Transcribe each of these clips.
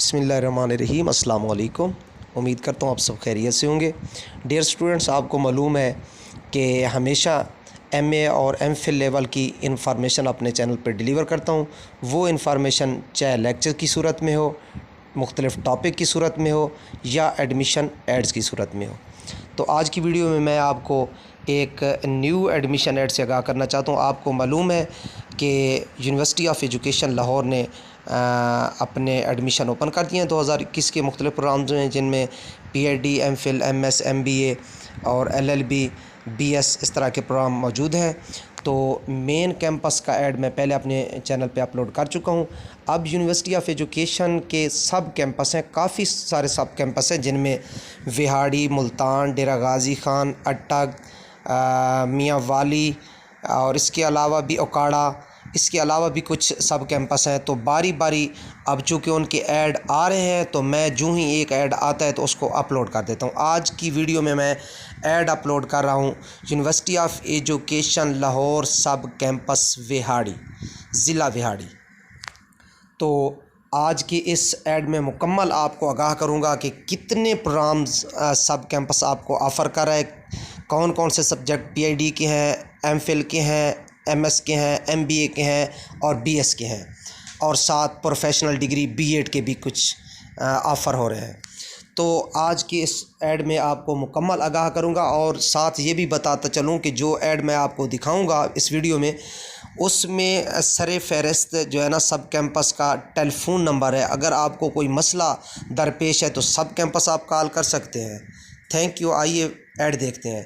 बिस्मिल्लाहिर्रहमानिर्रहीम। अस्सलाम वालेकुम। उम्मीद करता हूँ आप सब खैरियत से होंगे। डियर स्टूडेंट्स, आपको मालूम है कि हमेशा एमए और एमफिल लेवल की इंफॉर्मेशन अपने चैनल पर डिलीवर करता हूँ। वो इंफॉर्मेशन चाहे लेक्चर की सूरत में हो, मुख्तलिफ़ टॉपिक की सूरत में हो या एडमिशन एड्स की सूरत में हो। तो आज की वीडियो में मैं आपको एक न्यू एडमिशन एड से आगाह करना चाहता हूँ। आपको मालूम है कि यूनिवर्सटी ऑफ एजुकेशन लाहौर ने अपने एडमिशन ओपन कर दिए हैं 2021 के मुख्तलिफ़ प्रोग्राम्स हैं, जिनमें पीएचडी, एमफिल, एमएस, एमबीए और एलएलबी, बीएस इस तरह के प्रोग्राम मौजूद हैं। तो मेन कैंपस का ऐड मैं पहले अपने चैनल पे अपलोड कर चुका हूँ। अब यूनिवर्सिटी ऑफ एजुकेशन के सब कैंपस हैं, काफ़ी सारे सब कैंपस हैं, जिनमें वehari, मुल्तान, डेरा गाजी खान, अटक, मियाँ वाली और इसके अलावा भी ओकाड़ा, इसके अलावा भी कुछ सब कैंपस हैं। तो बारी बारी अब चूँकि उनके ऐड आ रहे हैं तो मैं जो ही एक ऐड आता है तो उसको अपलोड कर देता हूँ। आज की वीडियो में मैं ऐड अपलोड कर रहा हूँ यूनिवर्सिटी ऑफ एजुकेशन लाहौर सब कैंपस वehari, ज़िला वehari। तो आज की इस ऐड में मुकम्मल आपको आगाह करूँगा कि कितने प्रोग्राम्स सब कैंपस आपको ऑफ़र कर रहा है, कौन कौन से सब्जेक्ट पीएचडी के हैं, एमफिल के हैं, एमएस के हैं, एमबीए के हैं और बीएस के हैं, और साथ प्रोफेशनल डिग्री बीएड के भी कुछ ऑफ़र हो रहे हैं। तो आज की इस ऐड में आपको मुकम्मल आगाह करूंगा और साथ ये भी बताता चलूं कि जो ऐड मैं आपको दिखाऊंगा इस वीडियो में, उसमें सरे फ़हरिस्त जो है ना सब कैंपस का टेलीफोन नंबर है। अगर आपको कोई मसला दरपेश है तो सब कैंपस आप कॉल कर सकते हैं। Thank you. आइए ऐड देखते हैं।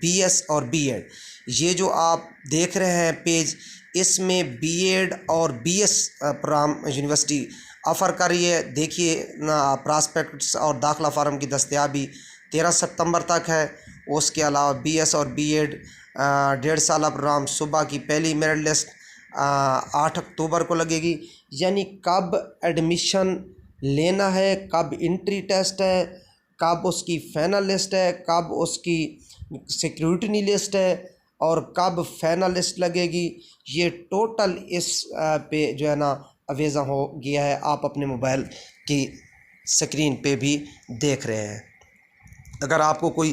बीएस और बीएड। ये जो आप देख रहे हैं पेज, इसमें बीएड और बीएस प्रोग्राम यूनिवर्सिटी ऑफ़र कर रही है। देखिए ना, प्रॉस्पेक्ट्स और दाखिला फार्म की दस्तयाबी 13 सितंबर तक है। उसके अलावा बीएस और बीएड 1.5 साल प्रोग्राम, सुबह की पहली मेरिट लिस्ट 8 अक्टूबर को लगेगी। यानी कब एडमिशन लेना है, कब इंट्री टेस्ट है, कब उसकी फ़ाइनल लिस्ट है, कब उसकी सिक्योरिटी लिस्ट है और कब फाइनल लिस्ट लगेगी, ये टोटल इस पे जो है ना अवेज़ा हो गया है। आप अपने मोबाइल की स्क्रीन पे भी देख रहे हैं। अगर आपको कोई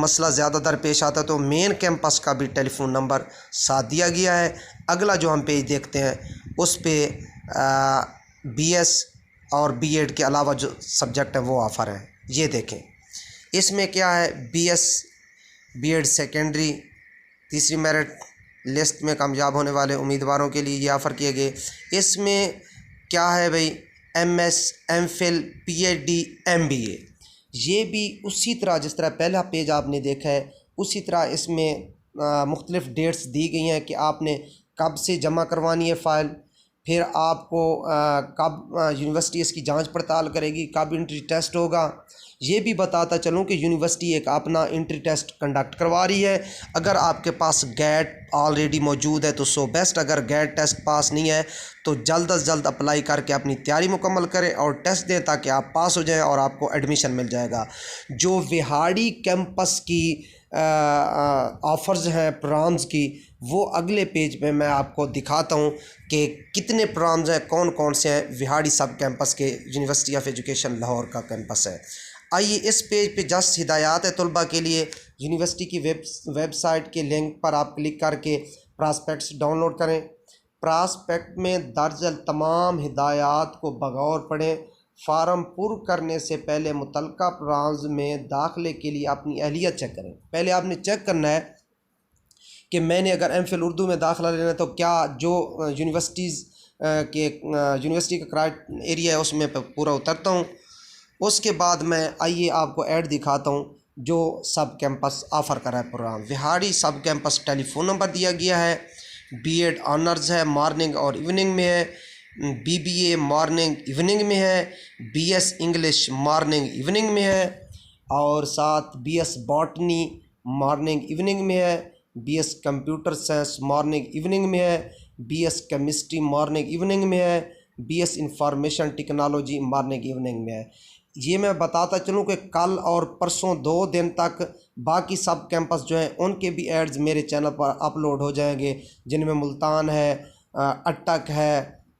मसला ज़्यादा दरपेश आता है तो मेन कैंपस का भी टेलीफोन नंबर साथ दिया गया है। अगला जो हम पेज देखते हैं उस पे बीएस और बीएड के अलावा जो सब्जेक्ट है वो ऑफ़र है। ये देखें, इसमें क्या है, बीएस बीएड सेकेंडरी तीसरी मेरिट लिस्ट में कामयाब होने वाले उम्मीदवारों के लिए ये ऑफ़र किए गए। इसमें क्या है भाई, एमएस, एमफिल, पीएचडी, एमबीए, ये भी उसी तरह जिस तरह पहला पेज आपने देखा है उसी तरह इसमें मुख्तलिफ़ डेट्स दी गई हैं कि आपने कब से जमा करवानी है फ़ाइल, फिर आपको कब यूनिवर्सिटी इसकी जांच पड़ताल करेगी, कब इंट्री टेस्ट होगा। ये भी बताता चलूँ कि यूनिवर्सिटी एक अपना इंट्री टेस्ट कंडक्ट करवा रही है। अगर आपके पास गेट ऑलरेडी मौजूद है तो सो बेस्ट, अगर गेट टेस्ट पास नहीं है तो जल्द अज जल्द अप्लाई करके अपनी तैयारी मुकम्मल करें और टेस्ट दें ताकि आप पास हो जाएं और आपको एडमिशन मिल जाएगा। जो वehari कैंपस की ऑफ़र्स हैं प्रोग्राम्स की, वो अगले पेज पे मैं आपको दिखाता हूँ कि कितने प्रोग्राम्स हैं, कौन कौन से हैं। वehari सब कैंपस के यूनिवर्सिटी ऑफ एजुकेशन लाहौर का कैंपस है। आइए इस पेज पे जस्ट हिदायत है तलबा के लिए। यूनिवर्सिटी की वेबसाइट के लिंक पर आप क्लिक करके प्रॉस्पेक्ट्स डाउनलोड करें। प्रॉस्पेक्ट में दर्ज तमाम हिदायत को बगौर पढ़ें। फार्म पुर करने से पहले मुतल्लिका प्रोग्राम्स में दाखिले के लिए अपनी अहलियत चेक करें। पहले आपने चेक करना है कि मैंने अगर एमफिल उर्दू में दाखिला लेना है तो क्या जो यूनिवर्सिटी का क्राइटेरिया है उसमें पूरा उतरता हूँ। उसके बाद मैं आइए आपको ऐड दिखाता हूँ जो सब कैंपस ऑफ़र कर रहा है प्रोग्राम। वehari सब कैंपस टेलीफोन नंबर दिया गया है। बीएड ऑनर्स है, मॉर्निंग और इवनिंग में है। बीबीए मॉर्निंग इवनिंग में है। बीएस इंग्लिश मॉर्निंग इवनिंग में है और साथ बीएस बॉटनी मॉर्निंग इवनिंग में है। BS computer science morning evening में है। बीएस केमिस्ट्री मॉर्निंग इवनिंग में है। BS information technology morning evening में है। ये मैं बताता चलूँ कि कल और परसों 2 दिन तक बाकी सब कैंपस जो हैं उनके भी एड्स मेरे चैनल पर अपलोड हो जाएंगे, जिनमें मुल्तान है, अटक है,